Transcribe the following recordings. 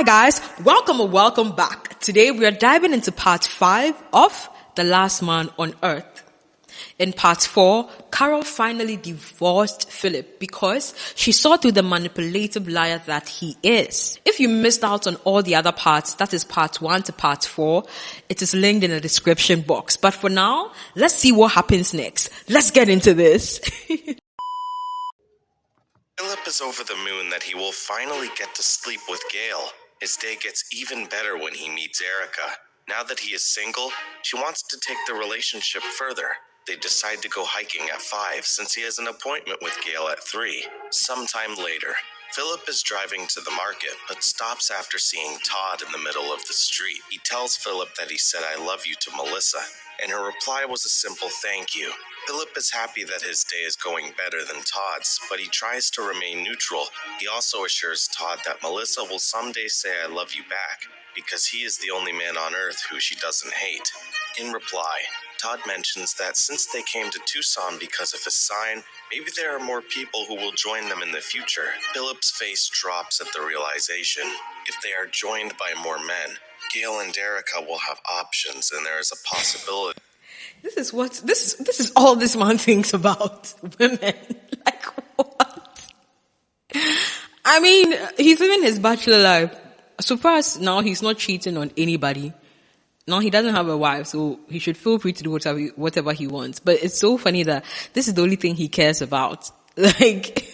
Hi guys, welcome or welcome back. Today we are diving into part 5 of The Last Man on Earth. In part 4, Carole finally divorced Philip because she saw through the manipulative liar that he is. If you missed out on all the other parts, that is part 1 to part 4, it is linked in the description box. But for now, let's see what happens next. Let's get into this. Philip is over the moon that he will finally get to sleep with Gail. His day gets even better when he meets Erica. Now that he is single, she wants to take the relationship further. They decide to go hiking at 5 since he has an appointment with Gail at 3. Sometime later, Philip is driving to the market, but stops after seeing Todd in the middle of the street. He tells Philip that he said "I love you" to Melissa, and her reply was a simple thank you. Philip is happy that his day is going better than Todd's, but he tries to remain neutral. He also assures Todd that Melissa will someday say "I love you" back, because he is the only man on Earth who she doesn't hate. In reply, Todd mentions that since they came to Tucson because of his sign, maybe there are more people who will join them in the future. Philip's face drops at the realization. If they are joined by more men, Gail and Erica will have options, and there is a possibility. This is all this man thinks about women. Like what? I mean, he's living his bachelor life. So far as now, he's not cheating on anybody. Now he doesn't have a wife, so he should feel free to do whatever he wants. But it's so funny that this is the only thing he cares about. Like,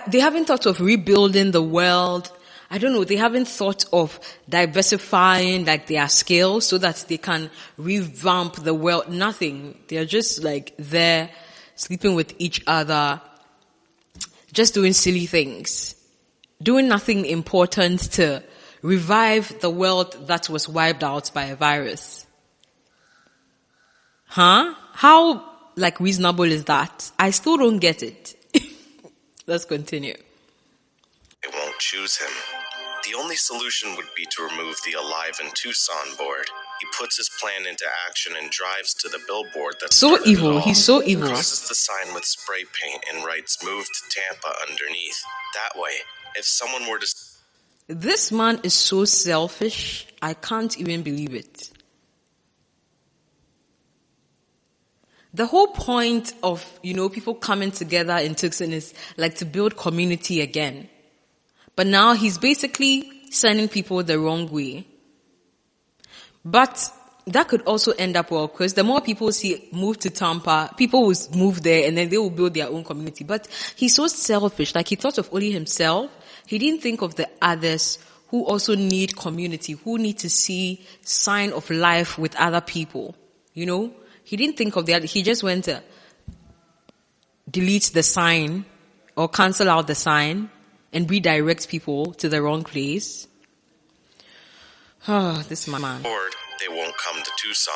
they haven't thought of rebuilding the world. I don't know, they haven't thought of diversifying like their skills so that they can revamp the world. Nothing. They're just like there, sleeping with each other, just doing silly things, doing nothing important to revive the world that was wiped out by a virus. Huh? How like reasonable is that? I still don't get it. Let's continue. They won't choose him. The only solution would be to remove the Alive in Tucson board. He puts his plan into action and drives to the billboard that so evil. He's so evil. He crosses the sign with spray paint and writes "Move to Tampa" underneath. That way, if someone were to... This man is so selfish. I can't even believe it. The whole point of, people coming together in Tucson is like to build community again. But now he's basically sending people the wrong way. But that could also end up well, because the more people move to Tampa, people will move there and then they will build their own community. But he's so selfish, like he thought of only himself. He didn't think of the others who also need community, who need to see sign of life with other people. He didn't think of the other. He just went to delete the sign or cancel out the sign and redirect people to the wrong place. Oh, this man. They won't come to Tucson.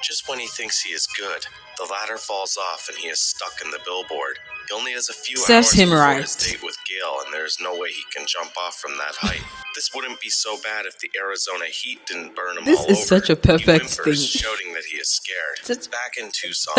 Just when he thinks he is good, the ladder falls off and he is stuck in the billboard. He only has a few hours before his date with Gail, and there is no way he can jump off from that height. This wouldn't be so bad if the Arizona heat didn't burn him all over. This is such a perfect thing. Shouting that he is scared. Back in Tucson,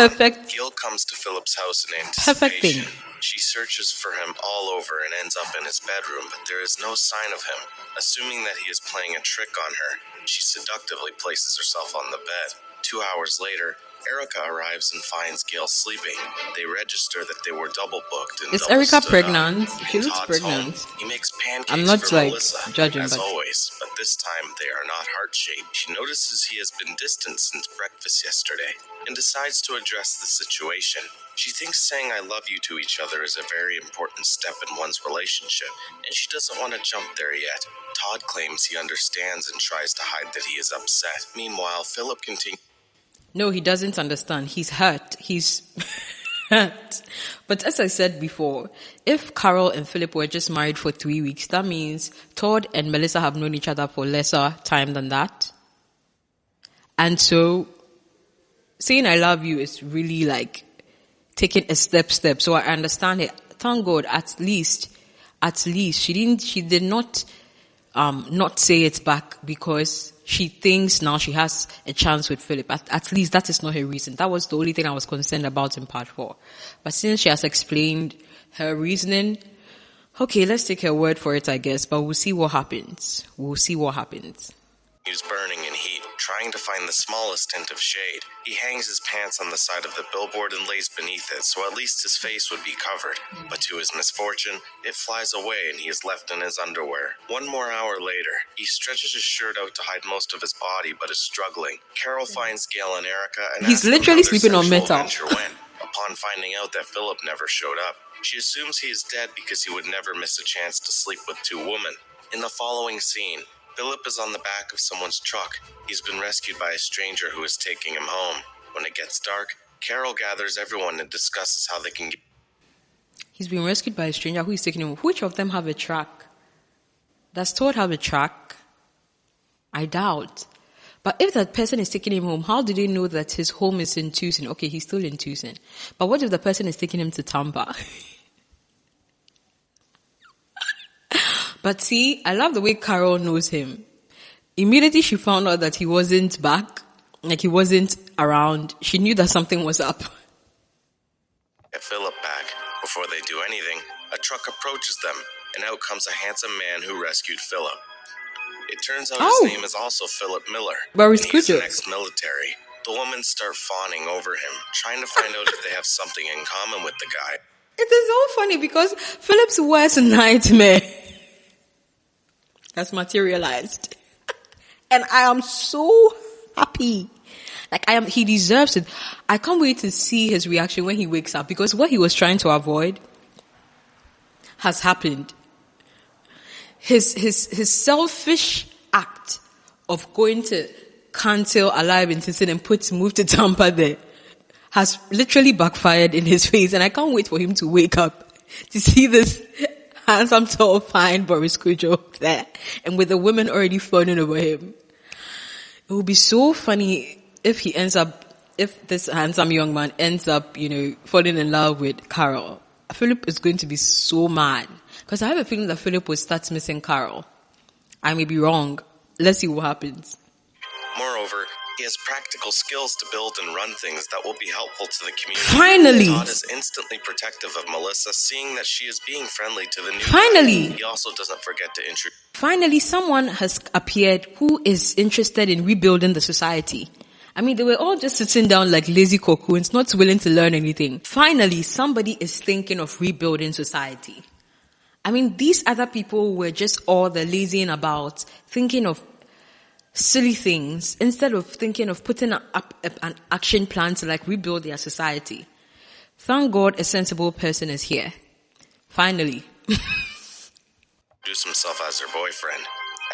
Gail comes to Philip's house in anticipation. She searches for him all over and ends up in his bedroom, but there is no sign of him. Assuming that he is playing a trick on her, she seductively places herself on the bed. 2 hours later, Erica arrives and finds Gail sleeping. They register that they were double booked. Is Erica pregnant? She looks pregnant. He makes pancakes I'm not for Melissa, judging, as but always, but this time they are not heart-shaped. She notices he has been distant since breakfast yesterday and decides to address the situation. She thinks saying "I love you" to each other is a very important step in one's relationship, and she doesn't want to jump there yet. Todd claims he understands and tries to hide that he is upset. Meanwhile, Philip continues. No, he doesn't understand. He's hurt. He's hurt. But as I said before, if Carole and Philip were just married for 3 weeks, that means Todd and Melissa have known each other for lesser time than that. And so saying "I love you" is really like taking a step. So I understand it. Thank God, at least she did not say it back because she thinks now she has a chance with Philip. At least that is not her reason. That was the only thing I was concerned about in part 4. But since she has explained her reasoning, Okay, let's take her word for it, I guess, but we'll see what happens. He's burning in heat, trying to find the smallest hint of shade. He hangs his pants on the side of the billboard and lays beneath it, so at least his face would be covered. But to his misfortune, it flies away and he is left in his underwear. 1 more hour later, he stretches his shirt out to hide most of his body, but is struggling. Carole finds Gail and Erica and He's asks them literally how their sleeping on sexual metal. venture went. Upon finding out that Philip never showed up, she assumes he is dead because he would never miss a chance to sleep with 2 women. In the following scene, Philip is on the back of someone's truck. He's been rescued by a stranger who is taking him home. When it gets dark, Carole gathers everyone and discusses how they can get... He's been rescued by a stranger who is taking him. Which of them have a truck? Does Todd have a truck? I doubt. But if that person is taking him home, how do they know that his home is in Tucson? Okay, he's still in Tucson. But what if the person is taking him to Tampa? But see, I love the way Carole knows him. Immediately she found out that he wasn't back, like he wasn't around, she knew that something was up. Get Philip back. Before they do anything, a truck approaches them, and out comes a handsome man who rescued Philip. It turns out his name is also Philip Miller, Boris and he's Kujo. an ex-military. The women start fawning over him, trying to find out if they have something in common with the guy. It is so funny because Philip's worst nightmare has materialized. And I am so happy. He deserves it. I can't wait to see his reaction when he wakes up, because what he was trying to avoid has happened. His selfish act of going to Cantil alive in Tucson and move to Tampa there has literally backfired in his face, and I can't wait for him to wake up to see this handsome, tall, fine Boris Kujo there, and with the women already fawning over him. It would be so funny if this handsome young man ends up, falling in love with Carole. Philip is going to be so mad, because I have a feeling that Philip will start missing Carole. I may be wrong. Let's see what happens. Moreover, he has practical skills to build and run things that will be helpful to the community. Finally! Todd is instantly protective of Melissa, seeing that she is being friendly to the new Finally! guy. He also doesn't forget to introduce... Finally, someone has appeared who is interested in rebuilding the society. I mean, they were all just sitting down like lazy cocoons, not willing to learn anything. Finally, somebody is thinking of rebuilding society. I mean, these other people were just all the lazying about, thinking of silly things, instead of thinking of putting up an action plan to rebuild their society. Thank God a sensible person is here. Finally. Introduce himself as her boyfriend.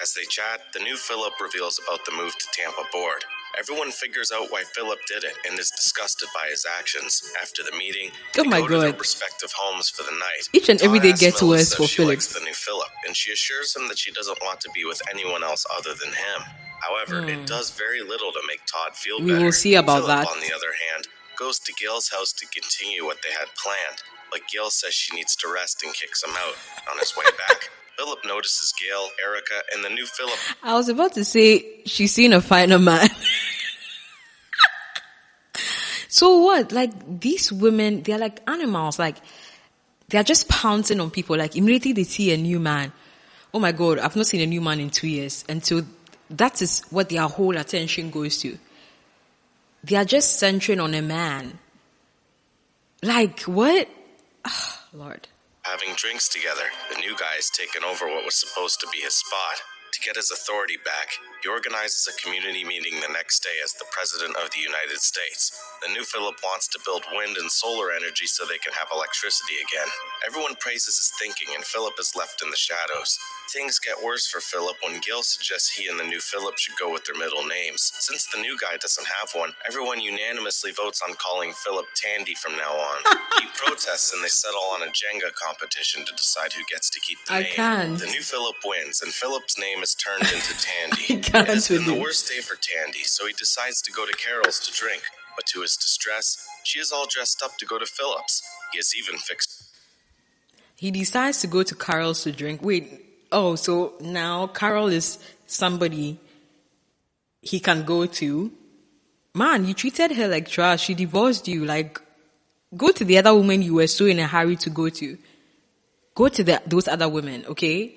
As they chat, the new Philip reveals about the move to Tampa board. Everyone figures out why Philip did it and is disgusted by his actions. After the meeting, they go to their respective homes for the night. Each and every day gets worse for Philip. She likes the new Philip, and she assures him that she doesn't want to be with anyone else other than him. However, it does very little to make Todd feel better. We will see about Philip, that. on the other hand, goes to Gail's house to continue what they had planned. But Gail says she needs to rest and kicks him out. On his way back, Philip notices Gail, Erica, and the new Philip. I was about to say she's seen a finer man. So what? These women, they're like animals. They're just pouncing on people. Immediately they see a new man. Oh my God, I've not seen a new man in 2 years. And so that is what their whole attention goes to. They are just centering on a man. What? Oh, Lord. Having drinks together, the new guy has taken over what was supposed to be his spot. To get his authority back, he organizes a community meeting the next day as the President of the United States. The new Philip wants to build wind and solar energy so they can have electricity again. Everyone praises his thinking, and Philip is left in the shadows. Things get worse for Philip when Gail suggests he and the new Philip should go with their middle names. Since the new guy doesn't have one, everyone unanimously votes on calling Philip Tandy from now on. He protests and they settle on a Jenga competition to decide who gets to keep the name. Can't. The new Philip wins, and Philip's name is turned into Tandy. It has been the worst day for Tandy, so he decides to go to Carole's to drink. But to his distress, she is all dressed up to go to Philip's. He has even fixed... He decides to go to Carole's to drink. Wait, so now Carole is somebody he can go to? Man, you treated her like trash. She divorced you. Go to the other woman you were so in a hurry to go to. Go to those other women, okay?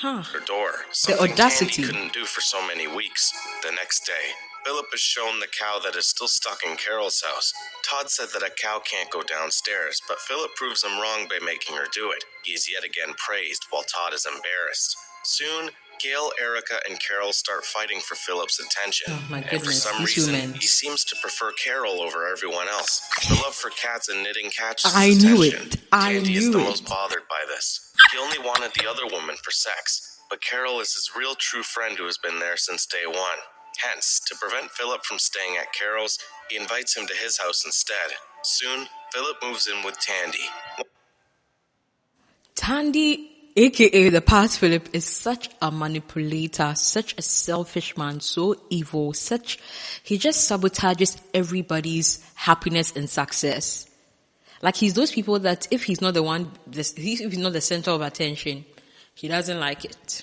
Her door. Something audacity. Tandy couldn't do for so many weeks. The next day, Philip is shown the cow that is still stuck in Carole's house. Todd said that a cow can't go downstairs, but Philip proves him wrong by making her do it. He is yet again praised while Todd is embarrassed. Soon, Gail, Erica, and Carole start fighting for Philip's attention. Oh my And for goodness, some these reason, women. he seems to prefer Carole over everyone else. The love for cats and knitting catches I his knew attention. it. I Tandy is knew the it. most bothered by this. He only wanted the other woman for sex, but Carole is his real true friend who has been there since day one. Hence, to prevent Philip from staying at Carole's, he invites him to his house instead. Soon, Philip moves in with Tandy. Tandy, aka the past Philip, is such a manipulator, such a selfish man, so evil, he just sabotages everybody's happiness and success. Like, he's those people that if he's not if he's not the center of attention, he doesn't like it.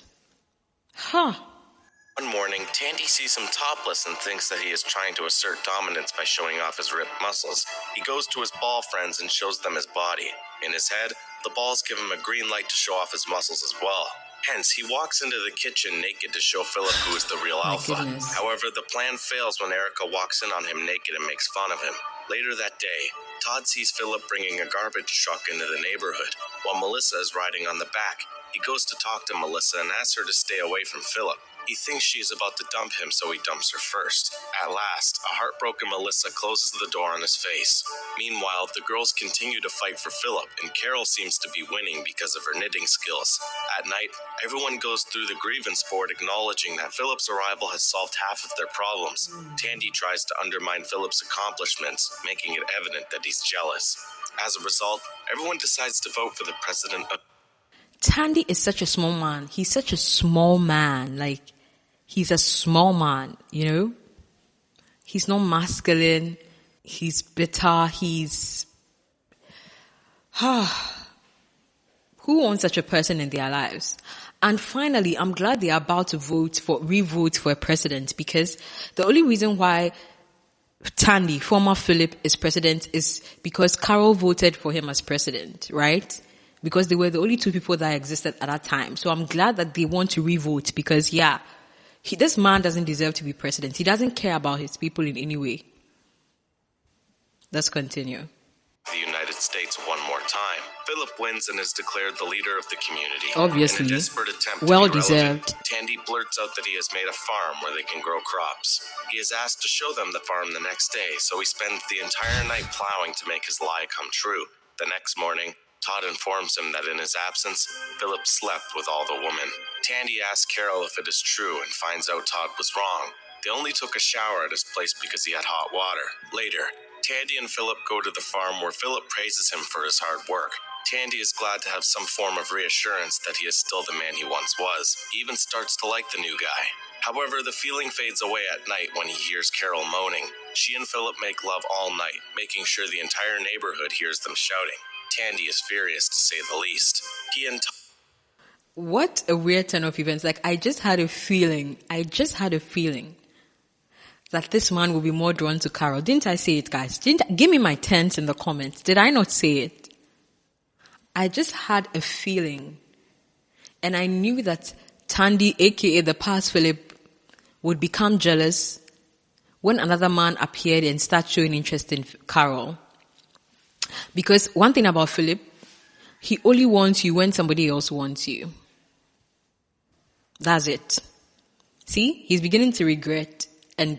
One morning, Tandy sees him topless and thinks that he is trying to assert dominance by showing off his ripped muscles. He goes to his ball friends and shows them his body. In his head, the balls give him a green light to show off his muscles as well. Hence, he walks into the kitchen naked to show Philip who is the real alpha. Goodness. However, the plan fails when Erica walks in on him naked and makes fun of him. Later that day, Todd sees Philip bringing a garbage truck into the neighborhood. While Melissa is riding on the back, he goes to talk to Melissa and asks her to stay away from Philip. He thinks she is about to dump him, so he dumps her first. At last, a heartbroken Melissa closes the door on his face. Meanwhile, the girls continue to fight for Philip, and Carole seems to be winning because of her knitting skills. At night, everyone goes through the grievance board acknowledging that Philip's arrival has solved half of their problems. Tandy tries to undermine Philip's accomplishments, making it evident that he's jealous. As a result, everyone decides to vote for the president of... Tandy is such a small man. He's such a small man. Like, he's a small man, you know? He's not masculine. He's bitter. He's... Who wants such a person in their lives? And finally, I'm glad they're about to re-vote for a president, because the only reason why Tandy, former Philip, is president is because Carole voted for him as president, right? Because they were the only two people that existed at that time. So I'm glad that they want to re-vote, because this man doesn't deserve to be president. He doesn't care about his people in any way. Let's continue. The United States one more time. Philip wins and is declared the leader of the community. Obviously. In a desperate attempt Well to be relevant, deserved. Tandy blurts out that he has made a farm where they can grow crops. He is asked to show them the farm the next day, so he spends the entire night plowing to make his lie come true. The next morning, Todd informs him that in his absence, Philip slept with all the women. Tandy asks Carole if it is true and finds out Todd was wrong. They only took a shower at his place because he had hot water. Later, Tandy and Philip go to the farm where Philip praises him for his hard work. Tandy is glad to have some form of reassurance that he is still the man he once was. He even starts to like the new guy. However, the feeling fades away at night when he hears Carole moaning. She and Philip make love all night, making sure the entire neighborhood hears them shouting. Tandy is furious, to say the least. He and What a weird turn of events. Like, I just had a feeling that this man will be more drawn to Carole. Didn't I say it, guys? Give me my tens in the comments. Did I not say it? I just had a feeling. And I knew that Tandy, aka the past Philip, would become jealous when another man appeared and started showing interest in Carole. Because one thing about Philip, he only wants you when somebody else wants you. That's it. See? He's beginning to regret and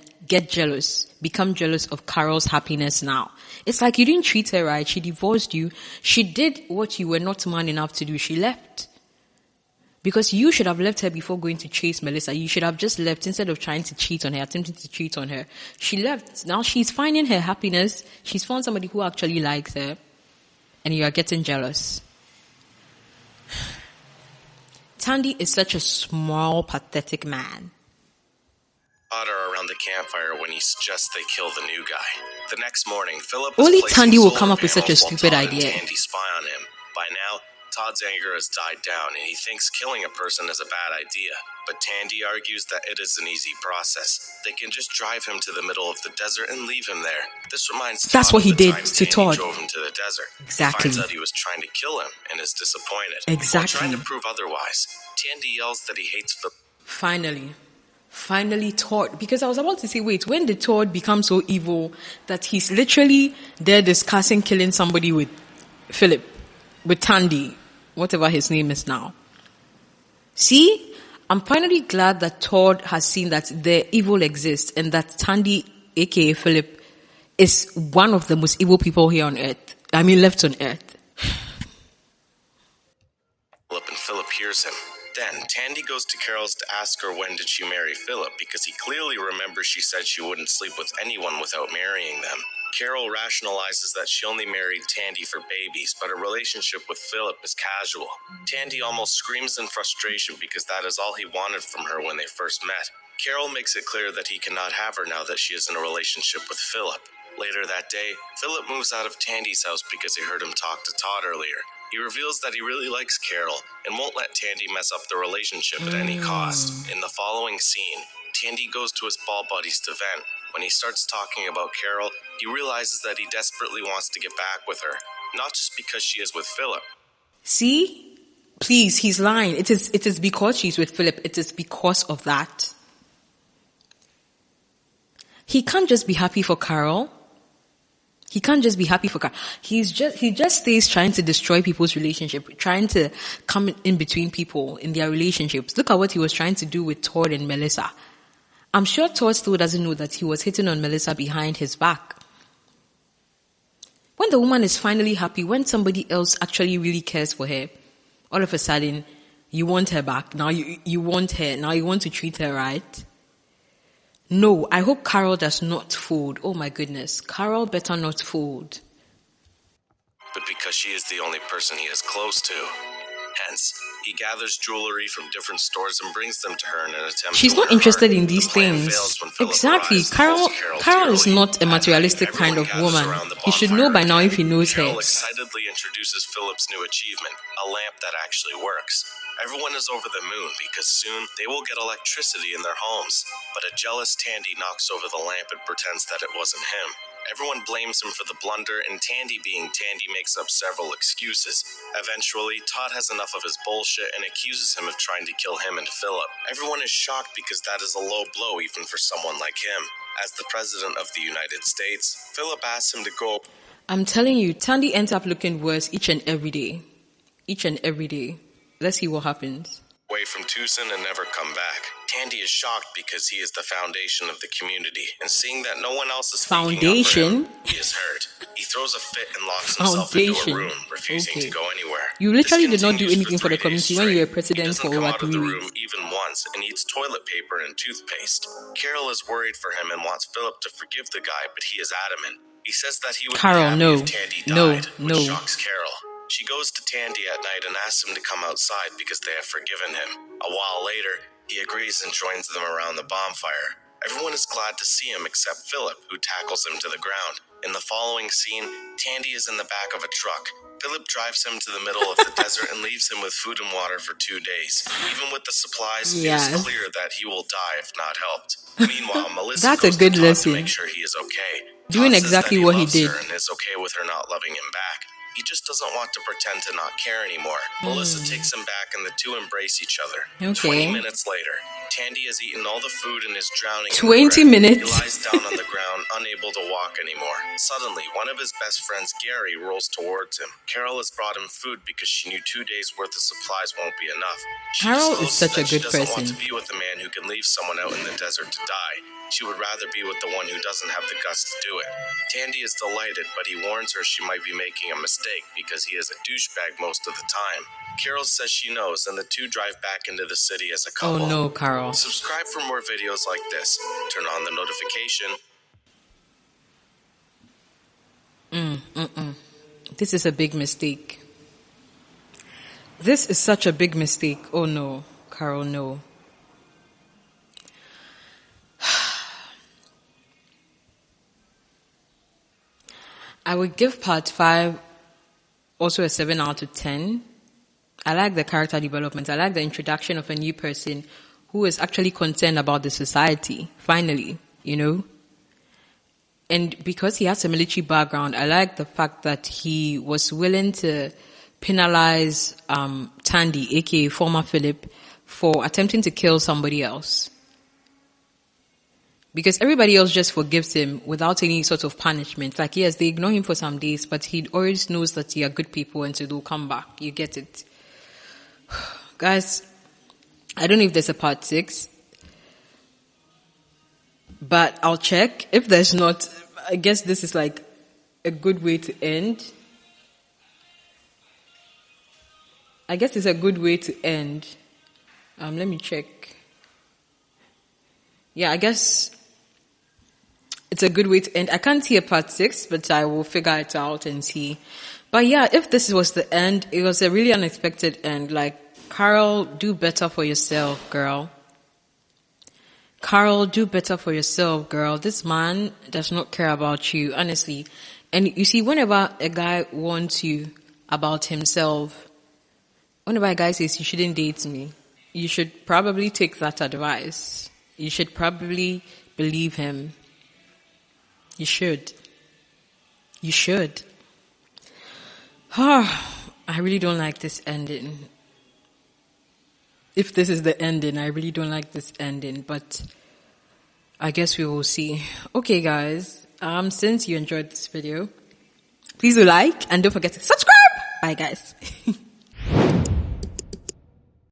become jealous of Carole's happiness now. It's like you didn't treat her right. She divorced you. She did what you were not man enough to do. She left. Because you should have left her before going to chase Melissa. You should have just left instead of trying to cheat on her, attempting to cheat on her. She left. Now she's finding her happiness. She's found somebody who actually likes her. And you are getting jealous. Tandy is such a small, pathetic man. are around the campfire when he suggests they kill the new guy. The next morning, Philip Only is placing Tandy will solar come up with such a panels while stupid Todd and idea. Tandy spy on him. By now, Todd's anger has died down and he thinks killing a person is a bad idea. But Tandy argues that it is an easy process. They can just drive him to the middle of the desert and leave him there. This reminds That's Todd what of he the did time to Tandy Todd. drove him to the desert. Exactly. He finds out he was trying to kill him and is disappointed. Exactly. While trying to prove otherwise, Tandy yells that he hates Philip. Finally Todd, because I was about to say, wait, when did Todd become so evil that he's literally there discussing killing somebody with Philip, with Tandy, whatever his name is now? See, I'm finally glad that Todd has seen that the evil exists and that Tandy, aka Philip, is one of the most evil people here on earth. I mean, left on earth. And Philip hears him. Then, Tandy goes to Carole's to ask her when did she marry Philip, because he clearly remembers she said she wouldn't sleep with anyone without marrying them. Carole rationalizes that she only married Tandy for babies, but her relationship with Philip is casual. Tandy almost screams in frustration because that is all he wanted from her when they first met. Carole makes it clear that he cannot have her now that she is in a relationship with Philip. Later that day, Philip moves out of Tandy's house because he heard him talk to Todd earlier. He reveals that he really likes Carole and won't let Tandy mess up the relationship at any cost. In the following scene, Tandy goes to his ball buddies to vent. When he starts talking about Carole, he realizes that he desperately wants to get back with her, not just because she is with Philip. See? Please, he's lying. It is because she's with Philip. It is because of that. He can't just be happy for Carole. He can't just be happy for Carole. He just stays trying to destroy people's relationship, trying to come in between people in their relationships. Look at what he was trying to do with Todd and Melissa. I'm sure Todd still doesn't know that he was hitting on Melissa behind his back. When the woman is finally happy, when somebody else actually really cares for her, all of a sudden, you want her back. Now you want her. Now you want to treat her right. No, I hope Carole does not fold. Oh my goodness. Carole better not fold. But because she is the only person he is close to. Hence, he gathers jewelry from different stores and brings them to her in an attempt She's to not win her interested heart. in these The plan things. fails when Philip Exactly. arrives and holds Carole is dearly. not a That materialistic night, kind of everyone gathers woman. around the He should know by now bonfire if he knows Carole her. excitedly introduces Philip's new achievement, a lamp that actually works. Everyone is over the moon because soon they will get electricity in their homes. But a jealous Tandy knocks over the lamp and pretends that it wasn't him. Everyone blames him for the blunder, and Tandy being Tandy makes up several excuses. Eventually, Todd has enough of his bullshit and accuses him of trying to kill him and Philip. Everyone is shocked because that is a low blow even for someone like him. As the President of the United States, Philip asks him to go. I'm telling you, Tandy ends up looking worse each and every day. Each and every day. Let's see what happens. Away from Tucson and never come back. Tandy is shocked because he is the foundation of the community, and seeing that no one else is speaking up for him, he is hurt. He throws a fit and locks himself into a room, refusing to go anywhere. You literally did not do This anything for the continues community for when 3 you were days president straight. for He doesn't over come out of 3 the room weeks. even once and eats toilet paper and toothpaste. Carole is worried for him and wants Philip to forgive the guy, but he is adamant. He says that he would Carole, be happy no. if Tandy No, died, no. which shocks Carole. She goes to Tandy at night and asks him to come outside because they have forgiven him. A while later, he agrees and joins them around the bonfire. Everyone is glad to see him except Philip, who tackles him to the ground. In the following scene, Tandy is in the back of a truck. Philip drives him to the middle of the desert and leaves him with food and water for 2 days. Even with the supplies, it Yes. is clear that he will die if not helped. Meanwhile, Melissa That's a goes good to Todd lesson. to make sure he is okay. Doing Todd says exactly that what he loves did. her and is okay with her not loving him back. He just doesn't want to pretend to not care anymore. Melissa takes him back and the two embrace each other. Okay. 20 minutes later, Tandy has eaten all the food and is drowning 20 in the ground. minutes? He lies down on the ground, unable to walk anymore. Suddenly, one of his best friends, Gary, rolls towards him. Carole has brought him food because she knew 2 days' worth of supplies won't be enough. She Carole is discloses such a that she good doesn't want person. to be with a man who can leave someone out in the desert to die. She would rather be with the one who doesn't have the guts to do it. Tandy is delighted, but he warns her she might be making a mistake because he is a douchebag most of the time. Carole says she knows, and the two drive back into the city as a couple. Oh no, Carole. Subscribe for more videos like this. Turn on the notification. This is a big mistake. This is such a big mistake. Oh no, Carole, no. I would give part 5 also a 7 out of 10 I like the character development. I like the introduction of a new person who is actually concerned about the society, finally, you know. And because he has a military background, I like the fact that he was willing to penalize Tandy, aka former Philip, for attempting to kill somebody else. Because everybody else just forgives him without any sort of punishment. Like, yes, they ignore him for some days, but he always knows that they are good people and so they'll come back. You get it. Guys, I don't know if there's a part 6, but I'll check. If there's not, I guess this is like a good way to end. I guess it's a good way to end. Let me check. Yeah, I guess it's a good way to end. I can't see a part 6, but I will figure it out and see. But yeah, if this was the end, it was a really unexpected end. Like, Carole, do better for yourself, girl. Carole, do better for yourself, girl. This man does not care about you, honestly. And you see, whenever a guy wants you about himself, whenever a guy says, you shouldn't date me, you should probably take that advice. You should probably believe him. You should. You should. I really don't like this ending. If this is the ending, I really don't like this ending, but I guess we will see. Okay, guys, since you enjoyed this video, please do like and don't forget to subscribe. Bye, guys.